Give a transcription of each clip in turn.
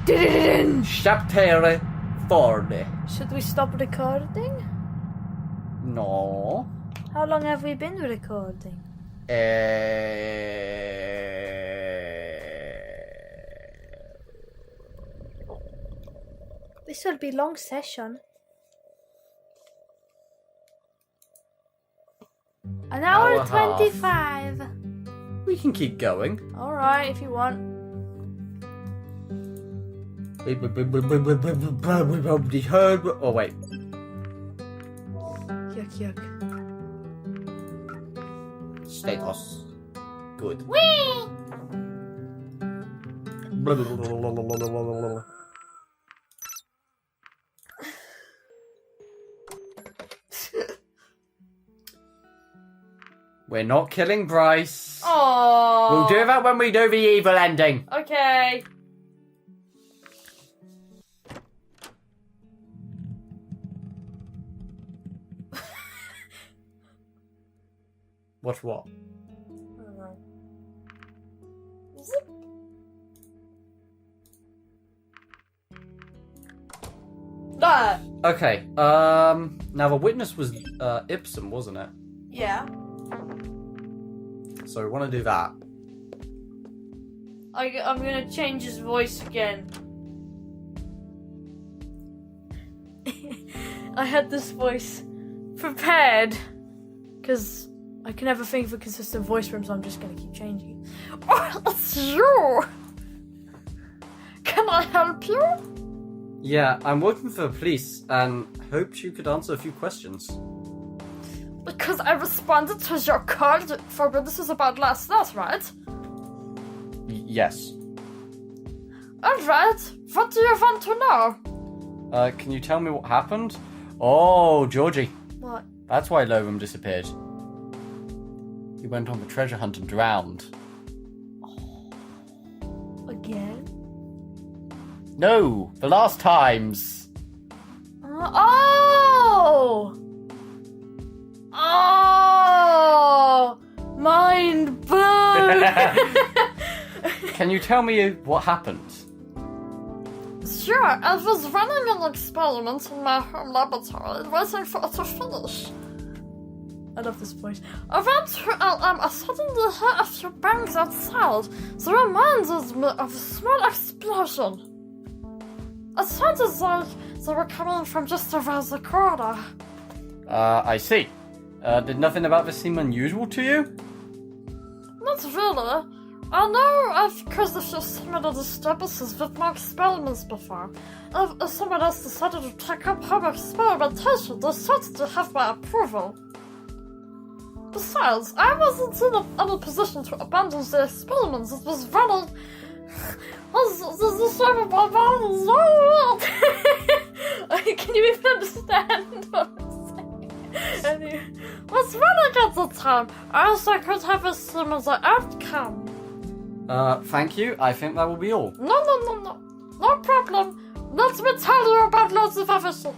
Chapter 40. Should we stop recording? No. How long have we been recording? This will be long session. An hour Hour 25. We can keep going. Alright, if you want. We probably heard. Oh, wait. Yuck, yuck. Status. Good. Whee! We're not killing Bryce. Oh. We'll do that when we do the evil ending. Okay. What's what? Zip. Ah. Okay. Now the witness was Ipsum, wasn't it? Yeah. So we want to do that. I'm gonna change his voice again. I had this voice prepared because I can never think of a consistent voice from, so I'm just gonna keep changing it. Oh, it's you! Can I help you? Yeah, I'm working for the police and hoped you could answer a few questions. Because I responded to your call for this is about last night, right? Yes. Alright, what do you want to know? Can you tell me what happened? Oh, Georgie. What? That's why Lowram disappeared. He went on the treasure hunt and drowned. Again? No, the last times. Oh! Oh! Mind blown! Can you tell me what happened? Sure, I was running an experiment in my home laboratory, waiting for it to finish. I love this voice. I went to I suddenly heard a few bangs outside. They reminded me of a small explosion. It sounded like they were coming from just around the corner. I see. Did nothing about this seem unusual to you? Not really. I know I've caused a few similar disturbances with my experiments before. If someone else decided to take up home experimentation, they certainly have my approval. Besides, I wasn't in a position to abandon the experiments. It was running... This time of my mind is so weird. Can you even understand what I'm saying? Was running at the time, else I could have a similar outcome. Thank you. I think that will be all. No. No problem. Let me tell you about lots of other shit.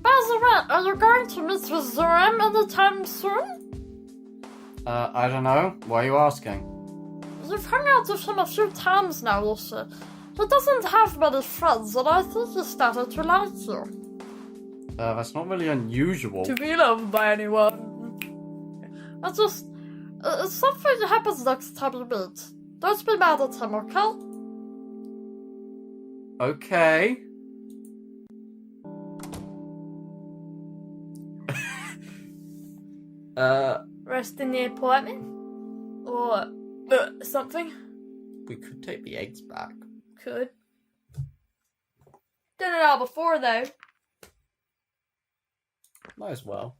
By the way, are you going to meet with Zoram anytime soon? I don't know. Why are you asking? You've hung out with him a few times now, you see. He doesn't have many friends, and I think he started to like you. That's not really unusual. To be loved by anyone. It's just... It's something that happens next time you meet. Don't be mad at him, okay? Okay. Rest in the apartment? Or... something? We could take the eggs back. Could. Done it all before, though. Might as well.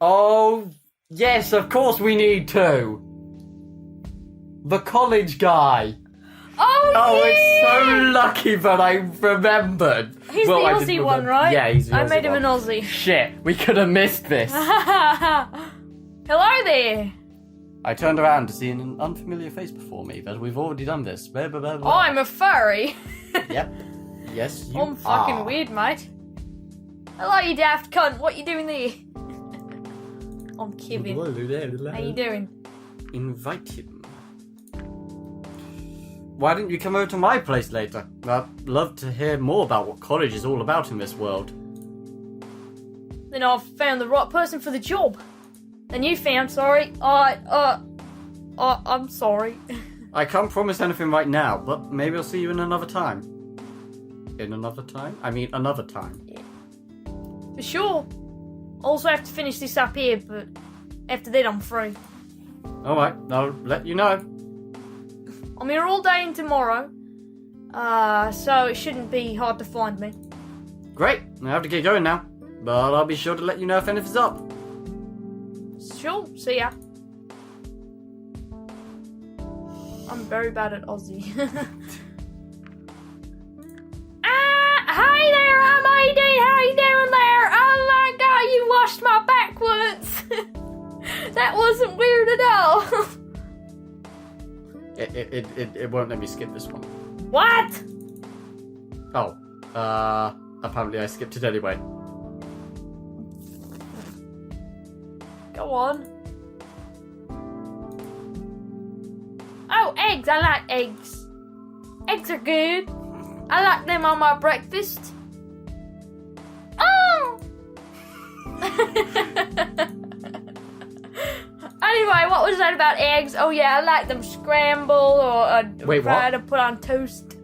Oh, yes, of course we need to. The college guy. Oh, yeah! It's so lucky that I remembered. He's the Aussie one, right? Yeah, he's the Aussie I made him one. an Aussie. Shit, we could have missed this. Hello there. I turned around to see an unfamiliar face before me, but we've already done this. Blah, blah, blah, blah. Oh, I'm a furry. Yep. Yes, you I'm fucking are. weird, mate. Hello, you daft cunt. What you doing there? I'm kidding. How you doing? Invite him. why don't you come over to my place later? I'd love to hear more about what college is all about in this world. Then I've found the right person for the job. And you found, sorry. I'm sorry. I can't promise anything right now, but maybe I'll see you in another time. In another time? I mean, another time. Yeah. For sure. Also have to finish this up here, but after that I'm free. Alright, I'll let you know. I'm here all day and tomorrow. So it shouldn't be hard to find me. Great, I have to get going now. But I'll be sure to let you know if anything's up. Sure, see ya. I'm very bad at Aussie. Hey there, I'm AD. How you doing there? Oh my god, you washed my backwards. That wasn't weird at all. It won't let me skip this one. What? Oh, apparently I skipped it anyway. Go on. Oh, eggs. I like eggs. Eggs are good. I like them on my breakfast. Oh! Anyway, what was that about eggs? Oh yeah, I like them scrambled or fried or put on toast.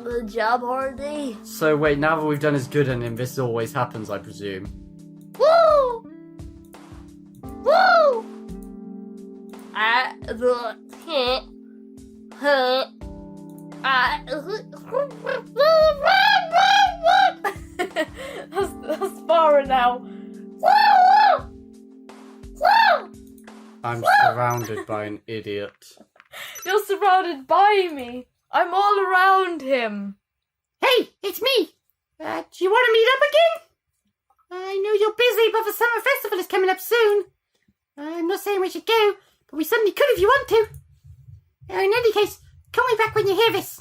Good job, Hardy. So wait, now that we've done his good ending, this always happens, I presume. Woo! Woo! That's far now. I'm surrounded by an idiot. You're surrounded by me. I'm all around him. Hey, it's me. Do you want to meet up again? I know you're busy, but the summer festival is coming up soon. I'm not saying we should go, but we certainly could if you want to. In any case, call me back when you hear this.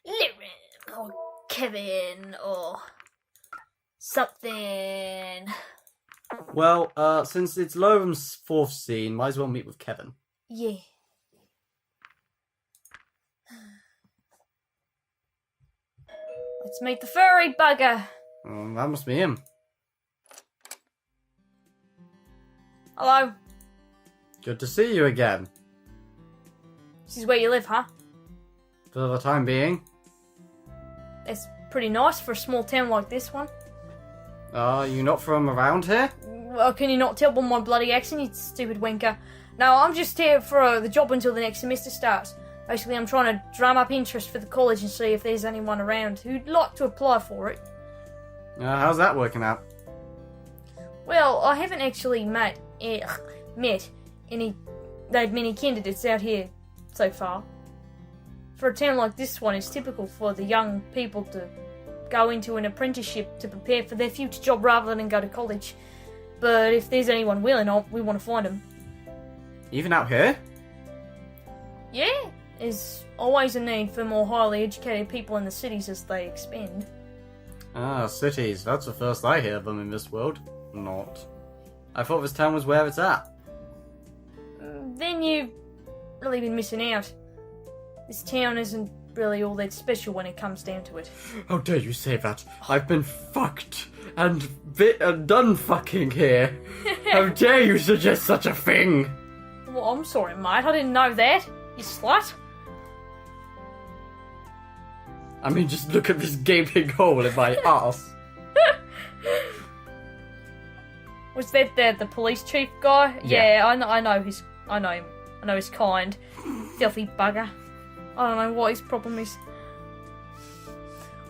Lyric or Kevin or something. Well, since it's Lowram's fourth scene, might as well meet with Kevin. Yeah. Let's meet the furry bugger. That must be him. Hello. Good to see you again. This is where you live, huh? For the time being. It's pretty nice for a small town like this one. Are you not from around here? Well, can you not tell by my bloody accent, you stupid wanker? No, I'm just here for the job until the next semester starts. Basically, I'm trying to drum up interest for the college and see if there's anyone around who'd like to apply for it. How's that working out? Well, I haven't actually met any that many candidates out here so far. For a town like this one, it's typical for the young people to go into an apprenticeship to prepare for their future job rather than go to college. But if there's anyone willing, we want to find them. Even out here? Yeah, there's always a need for more highly educated people in the cities as they expand. Cities. That's the first I hear of them in this world. Not. I thought this town was where it's at. Then you've really been missing out. This town isn't really all that special when it comes down to it. How dare you say that? I've been fucked and done fucking here. How dare you suggest such a thing? Well, I'm sorry, mate. I didn't know that. You slut. I mean, just look at this gaping hole in my ass. Was that the police chief guy? Yeah. I know him. I know his kind. Filthy bugger. I don't know what his problem is.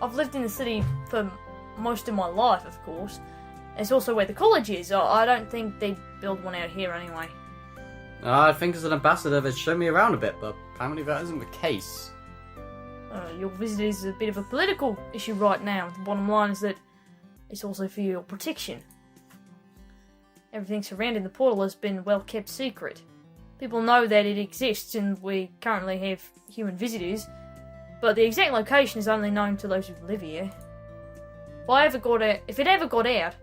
I've lived in the city for most of my life, of course. It's also where the college is. I don't think they'd build one out here anyway. I think as an ambassador they'd show me around a bit, but apparently that isn't the case. Your visit is a bit of a political issue right now. The bottom line is that it's also for your protection. Everything surrounding the portal has been well kept secret. People know that it exists and we currently have human visitors, but the exact location is only known to those who live here. If it ever got out,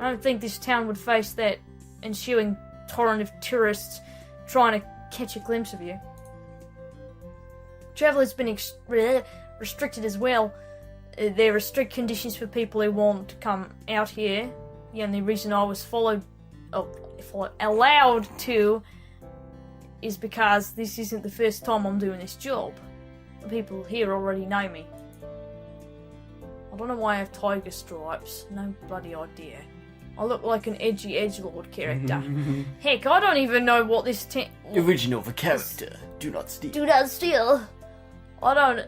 I don't think this town would face that ensuing torrent of tourists trying to catch a glimpse of you. Travel has been restricted as well. There are strict conditions for people who want to come out here. The only reason I was allowed to is because this isn't the first time I'm doing this job. The people here already know me. I don't know why I have tiger stripes. No bloody idea. I look like an edgy edgelord character. Heck, I don't even know what this Original for character. Do not steal. Do not steal. I don't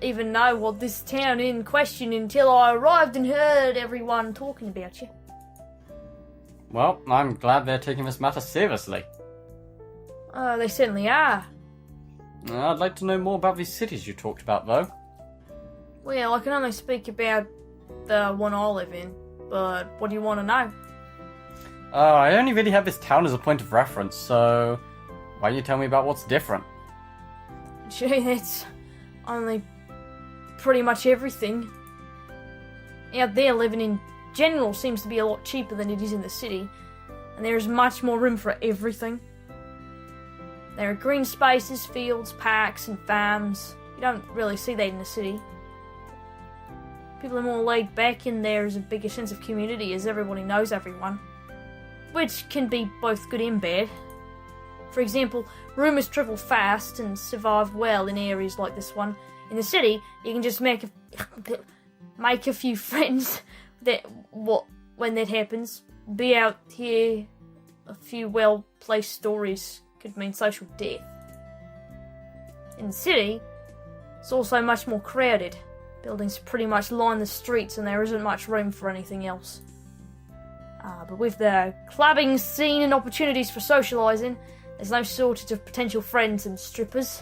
even know what this town in question until I arrived and heard everyone talking about you. Well, I'm glad they're taking this matter seriously. They certainly are. I'd like to know more about these cities you talked about, though. Well, I can only speak about the one I live in, but what do you want to know? I only really have this town as a point of reference, so why don't you tell me about what's different? Gee, that's only pretty much everything. Out there, living in general seems to be a lot cheaper than it is in the city, and there is much more room for everything. There are green spaces, fields, parks, and farms. You don't really see that in the city. People are more laid back, and there is a bigger sense of community as everybody knows everyone, which can be both good and bad. For example, rumours travel fast and survive well in areas like this one. In the city, you can just make a few friends when that happens. Be out here, a few well-placed stories could mean social death. In the city, it's also much more crowded. Buildings pretty much line the streets and there isn't much room for anything else. But with the clubbing scene and opportunities for socialising, there's no shortage of potential friends and strippers.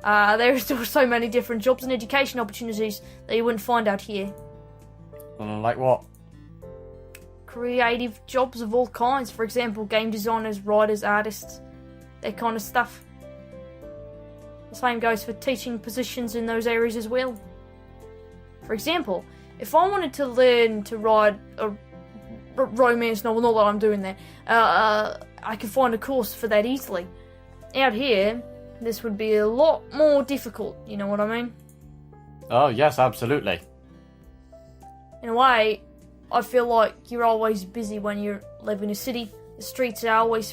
There are still so many different jobs and education opportunities that you wouldn't find out here. Like what? Creative jobs of all kinds. For example, game designers, writers, artists, that kind of stuff. The same goes for teaching positions in those areas as well. For example, if I wanted to learn to write a romance novel, not that I'm doing that, I could find a course for that easily. Out here, this would be a lot more difficult, you know what I mean? Oh, yes, absolutely. In a way, I feel like you're always busy when you live in a city. The streets are always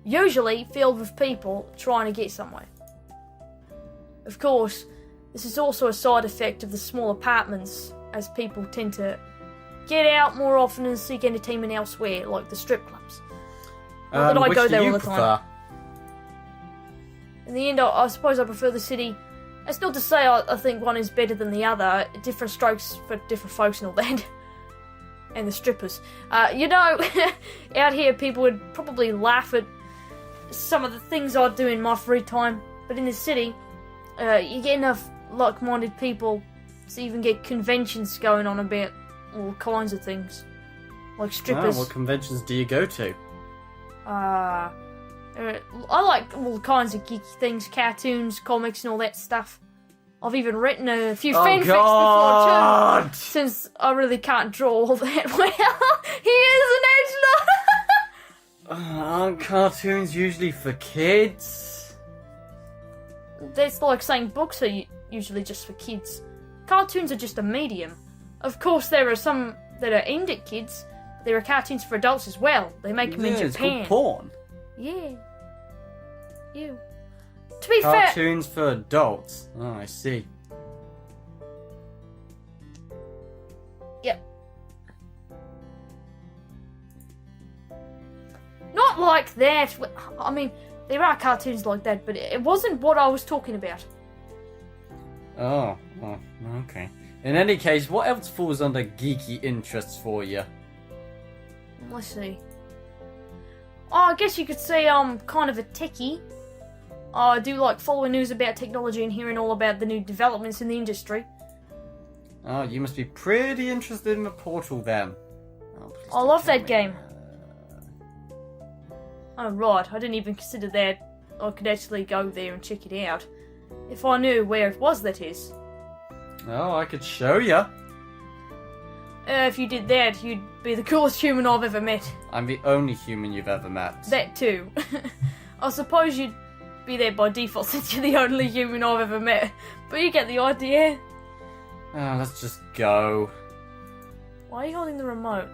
usually filled with people trying to get somewhere. Of course, this is also a side effect of the small apartments, as people tend to get out more often and seek entertainment elsewhere, like the strip clubs. Not that I go there all the time. In the end, I suppose I prefer the city. That's not to say I think one is better than the other. Different strokes for different folks and all that. And the strippers. Out here people would probably laugh at some of the things I do in my free time. But in the city, you get enough like-minded people to even get conventions going on about all kinds of things. Like strippers. What conventions do you go to? I like all kinds of geeky things, cartoons, comics and all that stuff. I've even written a few fanfics before too, since I really can't draw all that well. He is an edgelord! Aren't cartoons usually for kids? That's like saying books are usually just for kids. Cartoons are just a medium. Of course, there are some that are aimed at kids, but there are cartoons for adults as well. They make them in Japan. It's called porn. Yeah. Ew. To be Cartoons for adults. Oh, I see. Yep. Not like that. I mean, there are cartoons like that, but it wasn't what I was talking about. Oh, well, okay. In any case, what else falls under geeky interests for you? Let's see. Oh, I guess you could say I'm kind of a techie. I do like following news about technology and hearing all about the new developments in the industry. Oh, you must be pretty interested in the Portal then. Oh, I love that game. Oh, right. I didn't even consider that I could actually go there and check it out. If I knew where it was, that is. Oh, I could show you. If you did that, you'd be the coolest human I've ever met. I'm the only human you've ever met. That too. I suppose you'd be there by default since you're the only human I've ever met. But you get the idea. Let's just go. Why are you holding the remote?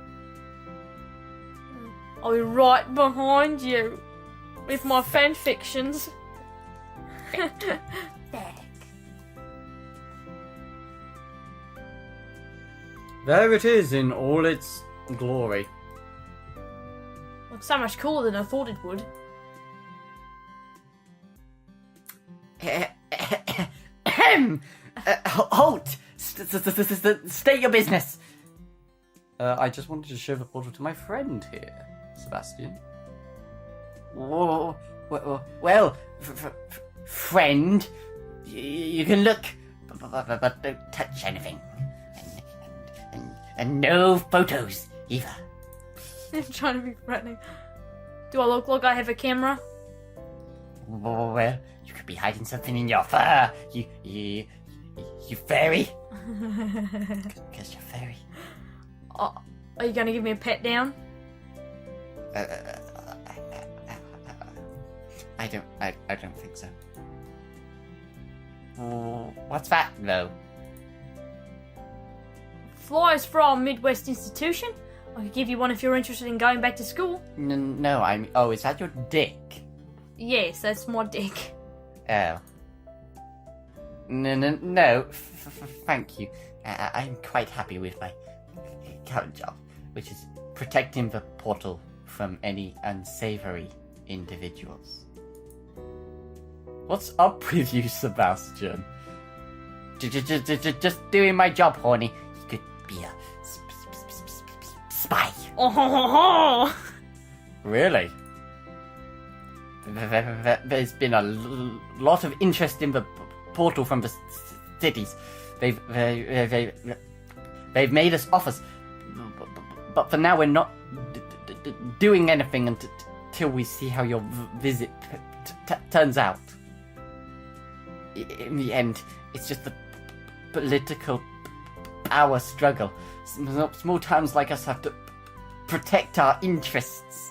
I'll be right behind you. With my fanfictions. There it is in all its glory. Looks so much cooler than I thought it would. Halt! State your business. I just wanted to show the portal to my friend here, Sebastian. Well, friend, you can look, but don't touch anything. And no photos, either. I'm trying to be threatening. Do I look like I have a camera? Well, you could be hiding something in your fur. You furry. Because you're furry. Are you going to give me a pat down? I don't think so. What's that, though? Flyers for our Midwest institution. I could give you one if you're interested in going back to school. No, oh, is that your dick? Yes, that's my dick. Oh. No, thank you. I'm quite happy with my current job, which is protecting the portal from any unsavory individuals. What's up with you, Sebastian? Just doing my job, horny. You could be a spy. Oh, Really? There's been a lot of interest in the portal from the cities. They've made us offers, but for now we're not doing anything until we see how your visit turns out. In the end, it's just the political power struggle. Small towns like us have to protect our interests.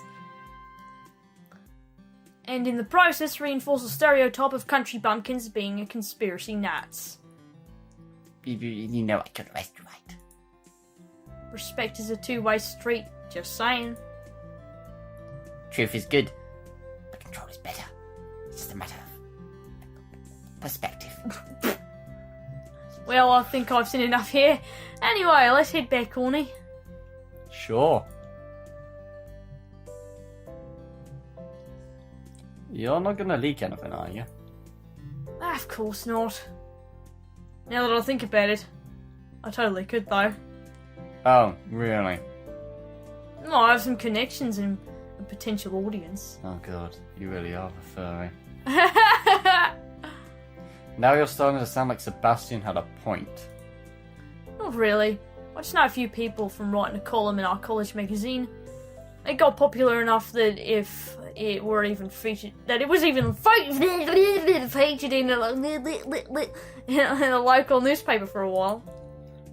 and in the process reinforce the stereotype of country bumpkins being a conspiracy nuts. You know I could rest you right. Respect is a two-way street, just saying. Truth is good, but control is better. It's just a matter of perspective. Well, I think I've seen enough here. Anyway, let's head back, Corny. Sure. You're not gonna leak anything, are you? Of course not. Now that I think about it, I totally could though. Oh, really? No, I have some connections and a potential audience. Oh god, you really are the furry. Now you're starting to sound like Sebastian had a point. Not really. I just know a few people from writing a column in our college magazine. It got popular enough that if it were even featured, that it was even featured in a local newspaper for a while.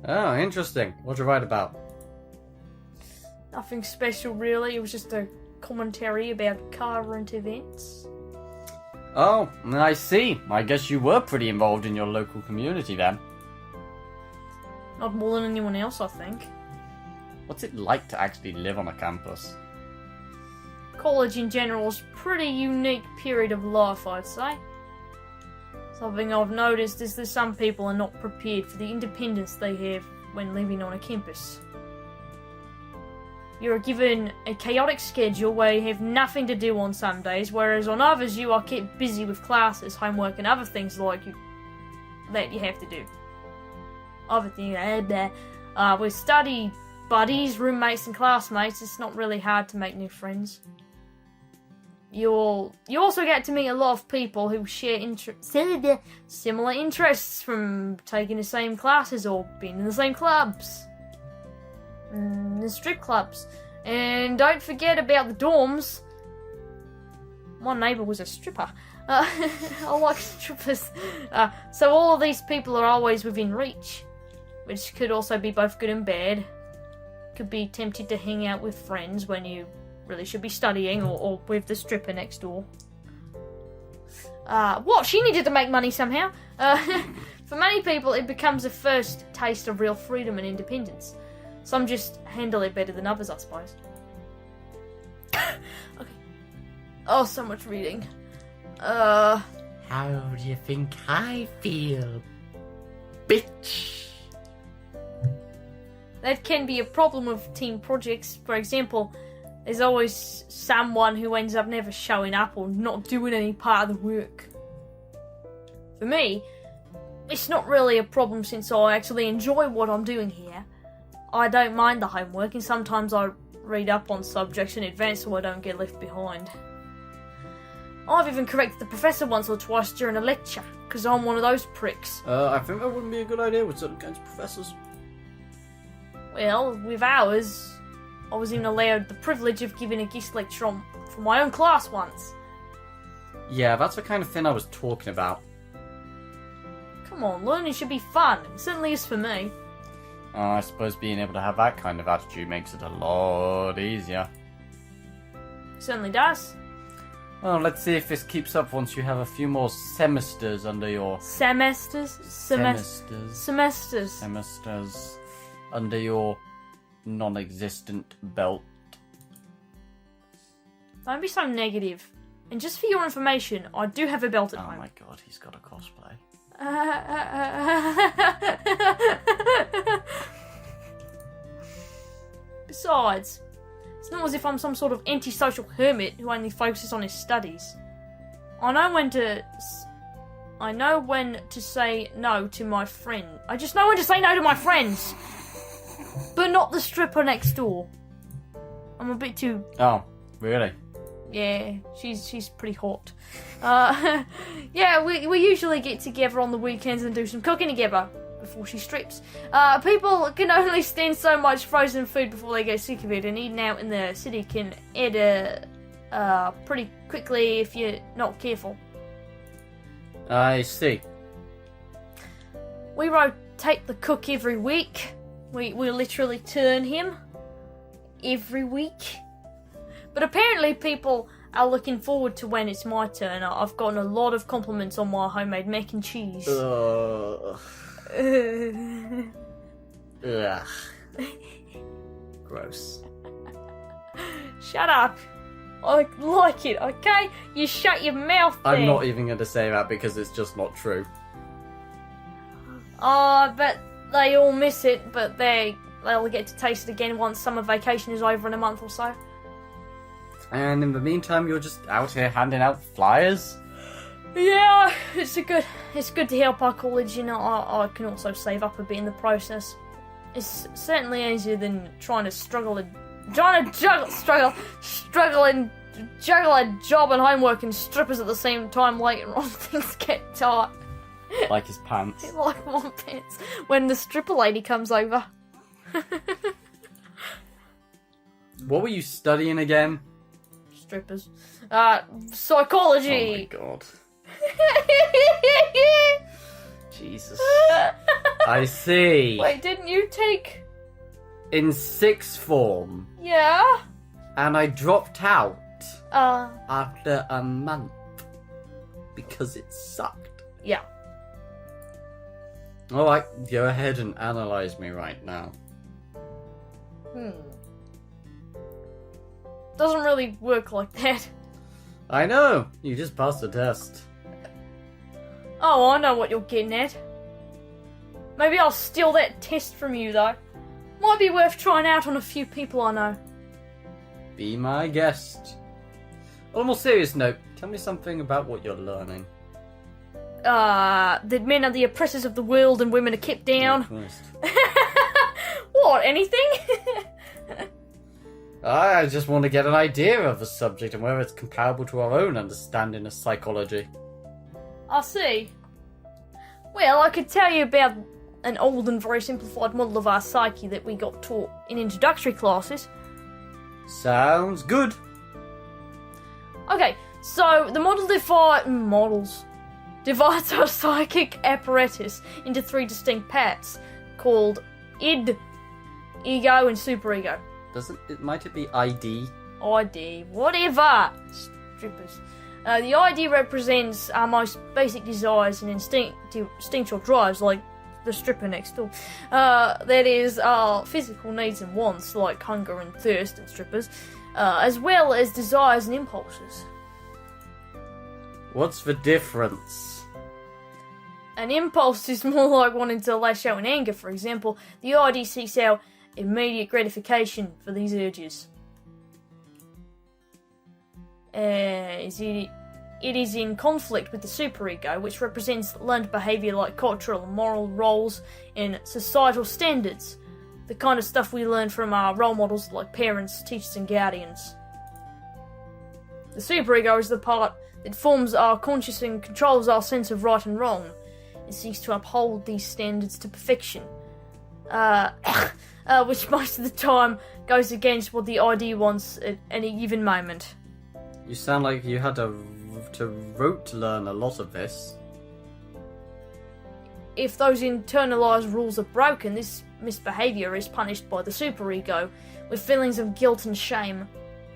Oh, interesting. What'd you write about? Nothing special really, it was just a commentary about current events. Oh, I see. I guess you were pretty involved in your local community then. Not more than anyone else, I think. What's it like to actually live on a campus? College in general is a pretty unique period of life, I'd say. Something I've noticed is that some people are not prepared for the independence they have when living on a campus. You're given a chaotic schedule where you have nothing to do on some days, whereas on others you are kept busy with classes, homework, and other things like that you have to do. Other things, with study buddies, roommates, and classmates, it's not really hard to make new friends. You also get to meet a lot of people who share similar interests, from taking the same classes or being in the same clubs. The strip clubs. And don't forget about the dorms. My neighbour was a stripper. I like strippers. So all of these people are always within reach, which could also be both good and bad. could be tempted to hang out with friends when you really should be studying, or with the stripper next door. What? She needed to make money somehow. For many people, it becomes a first taste of real freedom and independence. Some just handle it better than others, I suppose. Okay. Oh, so much reading. How do you think I feel, bitch? That can be a problem with team projects. For example, there's always someone who ends up never showing up or not doing any part of the work. For me, it's not really a problem since I actually enjoy what I'm doing here. I don't mind the homework, and sometimes I read up on subjects in advance so I don't get left behind. I've even corrected the professor once or twice during a lecture, because I'm one of those pricks. I think that wouldn't be a good idea with certain kinds of professors. Well, with ours, I was even allowed the privilege of giving a guest lecture for my own class once. Yeah, that's the kind of thing I was talking about. Come on, learning should be fun. It certainly is for me. I suppose being able to have that kind of attitude makes it a lot easier. It certainly does. Well, let's see if this keeps up once you have a few more semesters under your... Semesters under your non-existent belt. Don't be so negative. And just for your information, I do have a belt at Oh home. my god, he's got a cosplay. Besides, it's not as if I'm some sort of antisocial hermit who only focuses on his studies. I know when to say no to my friend. I just know when to say no to my friends, but not the stripper next door. I'm a bit too. Oh, really? Yeah, she's pretty hot. Yeah, we usually get together on the weekends and do some cooking together before she strips. People can only stand so much frozen food before they get sick of it, and eating out in the city can add pretty quickly if you're not careful. I see. We rotate the cook every week. We literally turn him every week. But apparently people are looking forward to when it's my turn. I've gotten a lot of compliments on my homemade mac and cheese. Ugh. Ugh. Gross. Shut up. I like it, okay? You shut your mouth there. I'm not even going to say that because it's just not true. I bet they all miss it, but they'll get to taste it again once summer vacation is over in a month or so. And in the meantime, you're just out here handing out flyers? Yeah, it's good to help our college, I can also save up a bit in the process. It's certainly easier than trying to juggle and juggle a job and homework and strippers at the same time. Later on, things get tight. Like his pants. Like my pants when the stripper lady comes over. What were you studying again? Strippers. Psychology. Oh my god. Jesus. I see. Wait, didn't you take... In sixth form. Yeah? And I dropped out after a month. Because it sucked. Yeah. Alright, go ahead and analyze me right now. Doesn't really work like that. I know! You just passed the test. Oh, I know what you're getting at. Maybe I'll steal that test from you, though. Might be worth trying out on a few people I know. Be my guest. On a more serious note, tell me something about what you're learning. That men are the oppressors of the world and women are kept down. Oh, Christ. What, anything? I just want to get an idea of the subject and whether it's comparable to our own understanding of psychology. I see. Well, I could tell you about an old and very simplified model of our psyche that we got taught in introductory classes. Sounds good. Okay, so the model divides our psychic apparatus into three distinct parts called id, ego and superego. Might it be ID? ID, whatever. Strippers. The ID represents our most basic desires and instinctual drives, like the stripper next door. That is our physical needs and wants, like hunger and thirst and strippers, as well as desires and impulses. What's the difference? An impulse is more like wanting to lash out in anger, for example. The ID seeks out immediate gratification for these urges. It is in conflict with the superego, which represents learned behaviour like cultural and moral roles and societal standards, the kind of stuff we learn from our role models like parents, teachers and guardians. The superego is the part that forms our conscious and controls our sense of right and wrong. It seeks to uphold these standards to perfection, which most of the time goes against what the ID wants at any given moment. You sound like you had to rote learn a lot of this. If those internalized rules are broken, this misbehavior is punished by the superego with feelings of guilt and shame.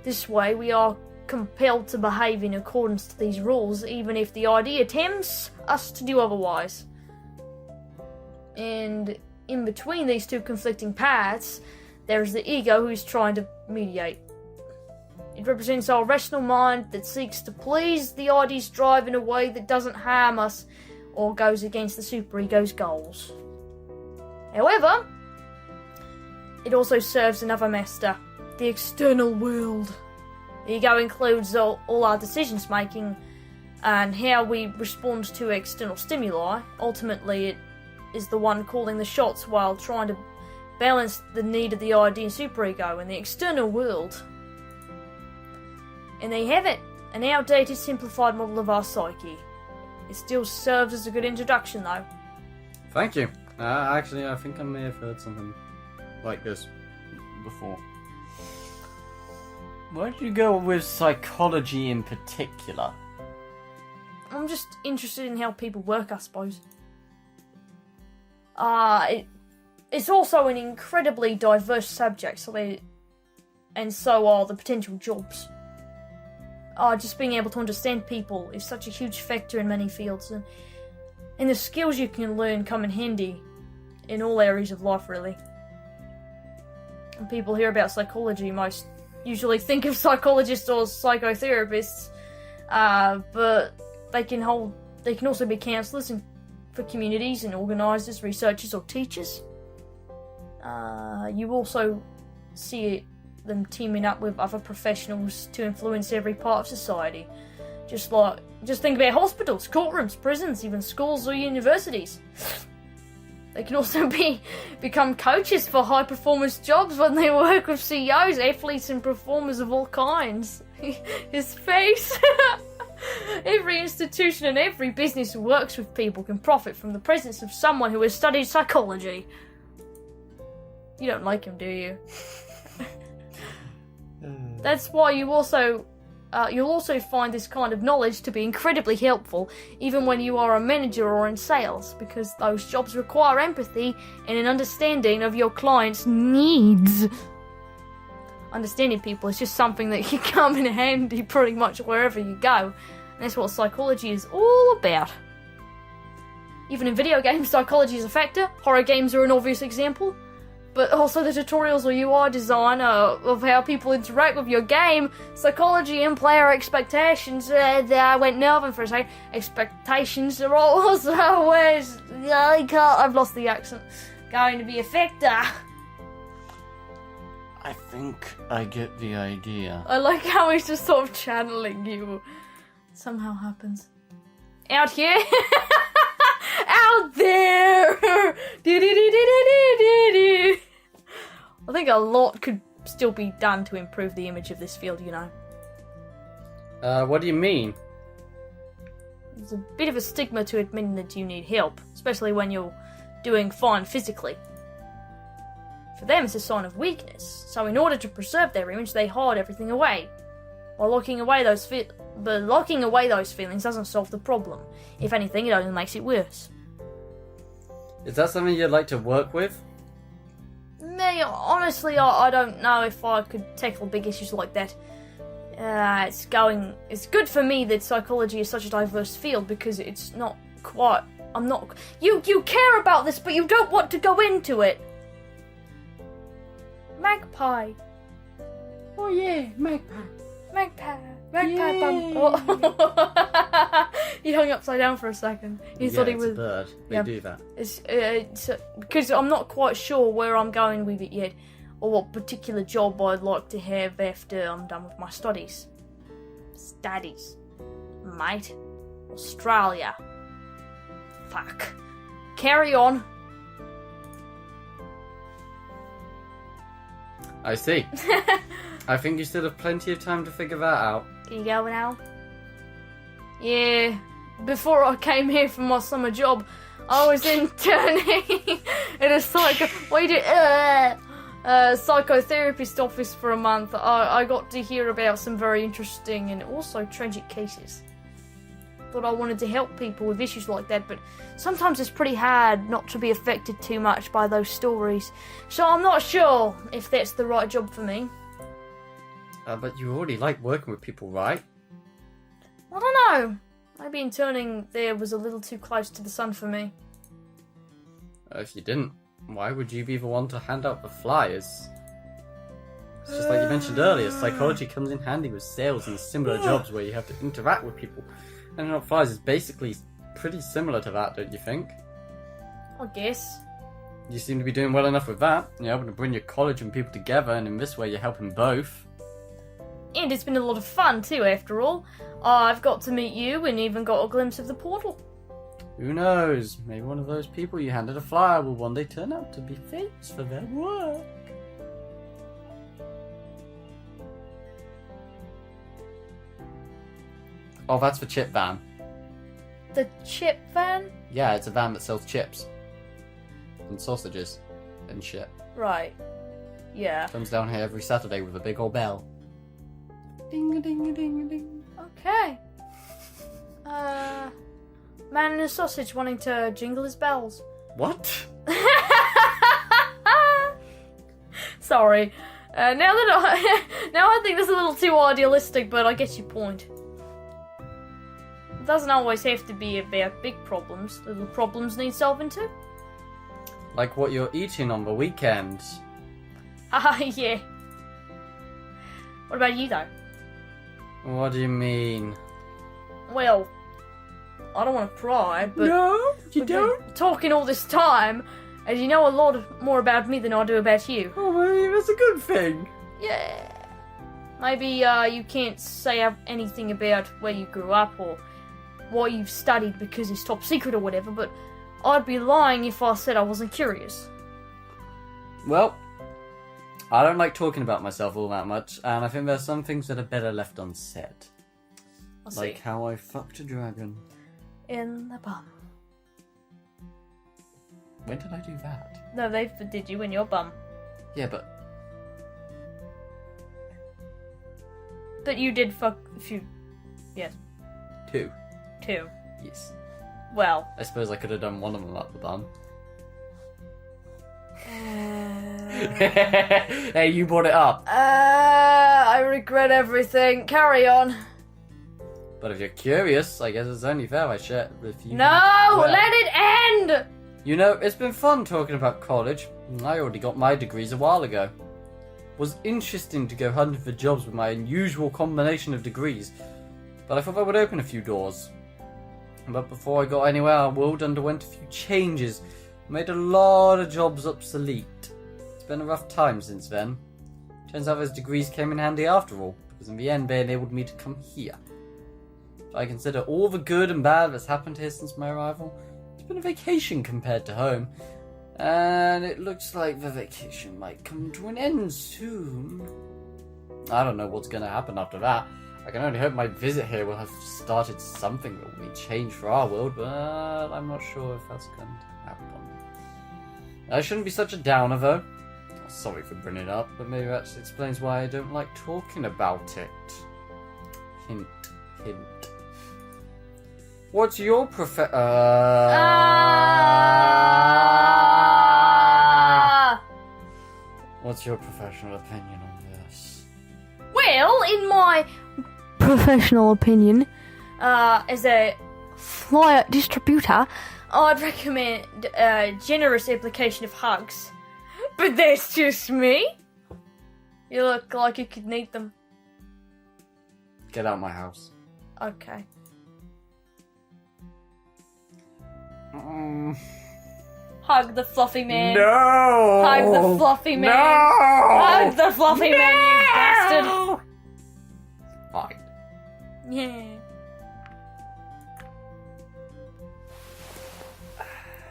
This way, we are compelled to behave in accordance to these rules, even if the ID attempts us to do otherwise. And in between these two conflicting paths, there is the ego who is trying to mediate. It represents our rational mind that seeks to please the ID's drive in a way that doesn't harm us or goes against the superego's goals. However, it also serves another master, the external world. The ego includes all our decisions making and how we respond to external stimuli. Ultimately, it is the one calling the shots while trying to balance the need of the ID and superego and the external world. And there you have it, an outdated, simplified model of our psyche. It still serves as a good introduction, though. Thank you. Actually, I think I may have heard something like this before. Why did you go with psychology in particular? I'm just interested in how people work, I suppose. It's also an incredibly diverse subject, so are the potential jobs. Just being able to understand people is such a huge factor in many fields, and the skills you can learn come in handy in all areas of life, really. When people hear about psychology, most usually think of psychologists or psychotherapists, but they can also be counsellors for communities and organisers, researchers or teachers. You also see them teaming up with other professionals to influence every part of society. Just think about hospitals, courtrooms, prisons, even schools or universities. They can also become coaches for high-performance jobs when they work with CEOs, athletes and performers of all kinds. His face. Every institution and every business who works with people can profit from the presence of someone who has studied psychology. You don't like him, do you? That's why you'll also find this kind of knowledge to be incredibly helpful, even when you are a manager or in sales, because those jobs require empathy and an understanding of your client's needs. Understanding people is just something that can come in handy pretty much wherever you go, and that's what psychology is all about. Even in video games, psychology is a factor. Horror games are an obvious example. But also the tutorials or UI design of how people interact with your game, psychology and player expectations. I went Melbourne for a second. Expectations are also I've lost the accent. Going to be a factor. I think I get the idea. I like how he's just sort of channeling you. Somehow happens. Out here. Out there! I think a lot could still be done to improve the image of this field, you know. What do you mean? There's a bit of a stigma to admitting that you need help, especially when you're doing fine physically. For them, it's a sign of weakness, so in order to preserve their image, they hide everything away. While locking away those feelings doesn't solve the problem. If anything, it only makes it worse. Is that something you'd like to work with? May honestly, I don't know if I could tackle big issues like that. It's good for me that psychology is such a diverse field because it's not quite. I'm not. You care about this, but you don't want to go into it. Magpie. Oh yeah, magpie. Magpie Yay. bum. Oh. He hung upside down for a second. He thought he it's was. a bird. They yeah. do that. It's because I'm not quite sure where I'm going with it yet, or what particular job I'd like to have after I'm done with my studies. Studies, mate. Australia. Fuck. Carry on. I see. I think you still have plenty of time to figure that out. Can you go now? Yeah. Before I came here for my summer job, I was interning at a psychotherapist office for a month. I got to hear about some very interesting and also tragic cases. Thought I wanted to help people with issues like that, but sometimes it's pretty hard not to be affected too much by those stories. So I'm not sure if that's the right job for me. But you already like working with people, right? I don't know. Maybe interning there was a little too close to the sun for me. If you didn't, why would you be the one to hand out the flyers? It's just like you mentioned earlier, psychology comes in handy with sales and similar jobs where you have to interact with people. Handing out flyers is basically pretty similar to that, don't you think? I guess. You seem to be doing well enough with that. You're able to bring your college and people together, and in this way you're helping both. And it's been a lot of fun too, after all. I've got to meet you and even got a glimpse of the portal. Who knows? Maybe one of those people you handed a flyer will one day turn out to be famous for their work. Oh, that's the chip van. The chip van? Yeah, it's a van that sells chips. And sausages. And shit. Right. Yeah. Comes down here every Saturday with a big old bell. Ding-a-ding-a-ding-a-ding. Okay. Man in a sausage wanting to jingle his bells. What? Sorry. Now I think that's a little too idealistic, but I get your point. It doesn't always have to be about big problems. Little problems need solving too. Like what you're eating on the weekends. Yeah. What about you though? What do you mean? Well, I don't want to pry, but No, you we've been don't? talking all this time, and you know a lot more about me than I do about you. Oh, well, that's a good thing. Yeah. Maybe you can't say anything about where you grew up or what you've studied because it's top secret or whatever, but I'd be lying if I said I wasn't curious. Well, I don't like talking about myself all that much, and I think there's some things that are better left unsaid. I'll Like see. how I fucked a dragon. In the bum. When did I do that? No, they did you in your bum. Yeah, but... But you did fuck a few. Yes, Two. two. Yes. Well. I suppose I could have done one of them up the bum. Hey, you brought it up. I regret everything. Carry on. But if you're curious, I guess it's only fair I share with you. No, Well, let it end! You know, it's been fun talking about college. I already got my degrees a while ago. Was interesting to go hunting for jobs with my unusual combination of degrees, but I thought that would open a few doors. But before I got anywhere, our world underwent a few changes, made a lot of jobs obsolete. It's been a rough time since then. Turns out those degrees came in handy after all, because in the end they enabled me to come here. If I consider all the good and bad that's happened here since my arrival, it's been a vacation compared to home. And it looks like the vacation might come to an end soon. I don't know what's going to happen after that. I can only hope my visit here will have started something that will be changed for our world, but I'm not sure if that's going to happen. I shouldn't be such a downer, though. Sorry for bringing it up, but maybe that explains why I don't like talking about it. Hint, hint. What's your What's your professional opinion on this? Well, in my professional opinion, as a flyer distributor, I'd recommend a generous application of hugs. But that's just me. You look like you could need them. Get out my house. Okay. Hug the fluffy man. No! Hug the fluffy man. No! Hug the fluffy man, you bastard. Fine. Yeah.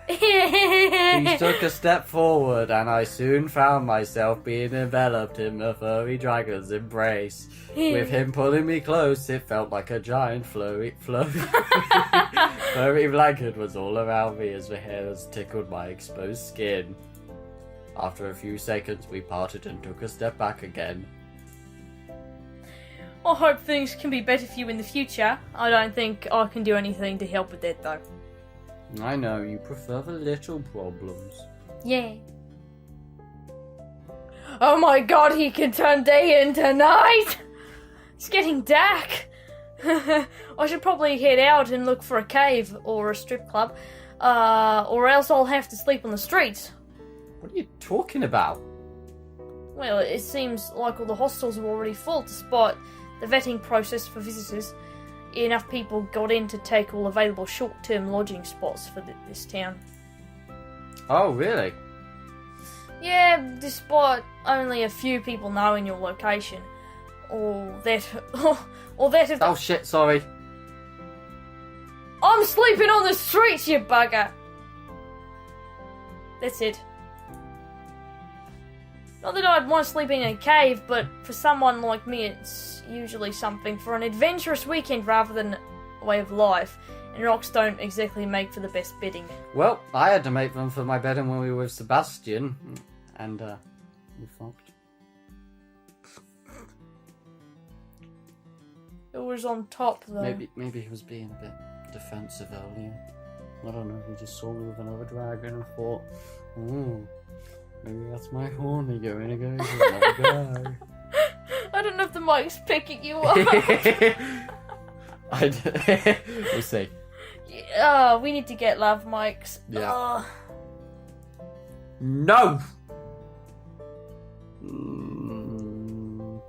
He took a step forward, and I soon found myself being enveloped in a furry dragon's embrace. With him pulling me close, it felt like a giant furry blanket was all around me as the hairs tickled my exposed skin. After a few seconds, we parted and took a step back again. I hope things can be better for you in the future. I don't think I can do anything to help with that, though. I know, you prefer the little problems. Yeah. Oh my god, he can turn day into night! It's getting dark. I should probably head out and look for a cave or a strip club, or else I'll have to sleep on the streets. What are you talking about? Well, it seems like all the hostels are already full despite the vetting process for visitors. Enough people got in to take all available short-term lodging spots for this town. Oh, really? Yeah, despite only a few people knowing your location. Or that if Oh shit, sorry. I'm sleeping on the streets, you bugger! That's it. Not that I'd want sleeping in a cave, but for someone like me, it's usually something for an adventurous weekend rather than a way of life. And rocks don't exactly make for the best bedding. Well, I had to make them for my bedding when we were with Sebastian, and we fucked. It was on top, though. Maybe he was being a bit defensive earlier. I don't know. He just saw me with another dragon and thought, "Ooh, maybe that's my horny going against another guy." I don't know if the mic's picking you up. We'll see. Oh, we need to get lav mics. Yeah. No. Mm.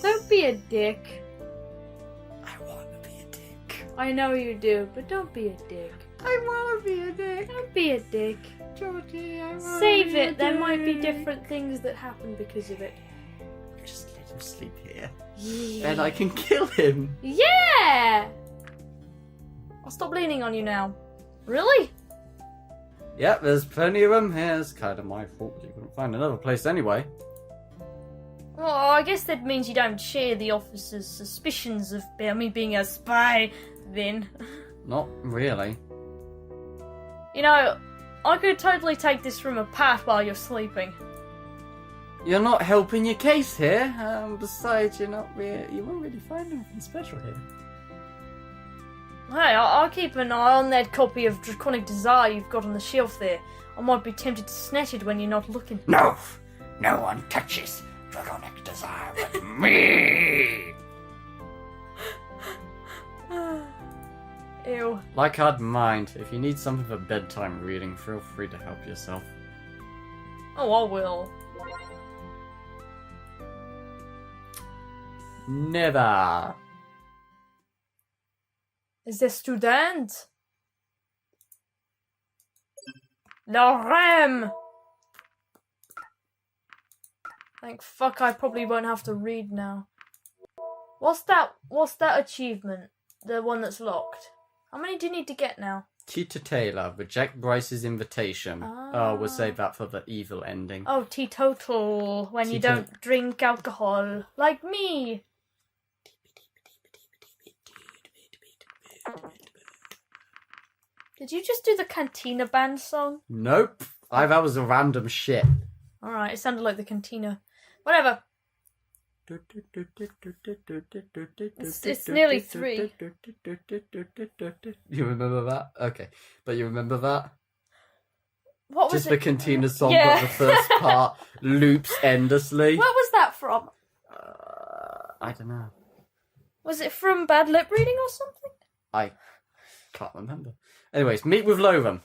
Don't be a dick. I want to be a dick. I know you do, but don't be a dick. I want to be a dick. Don't be a dick. Georgie, I want Save it. There might be different things that happen because of it. Just let him sleep here. Yeah. Then I can kill him. Yeah! I'll stop leaning on you now. Really? Yep, there's plenty of them here. It's kind of my fault you couldn't find another place anyway. Well, I guess that means you don't share the officer's suspicions of me being a spy, then. Not really. You know, I could totally take this room apart while you're sleeping. You're not helping your case here. Besides, you won't really find anything special here. Hey, I'll keep an eye on that copy of Draconic Desire you've got on the shelf there. I might be tempted to snatch it when you're not looking. No! No one touches Draconic Desire but me! Ew. Like I'd mind. If you need something for bedtime reading, feel free to help yourself. Oh, I will. Never. Is a student? Lorem! Thank fuck I probably won't have to read now. What's that achievement? The one that's locked? How many do you need to get now? Cheetah Taylor, reject Bryce's invitation. Oh, we'll save that for the evil ending. Oh, teetotal. When you don't drink alcohol. Like me. Did you just do the Cantina Band song? Nope. That was a random shit. Alright, it sounded like the Cantina. Whatever. It's nearly 3. You remember that? Okay. But you remember that? What was Just the it? cantina song, Yeah. but the first part loops endlessly. What was that from? I don't know. Was it from bad lip reading or something? I can't remember. Anyways, meet with Lotham.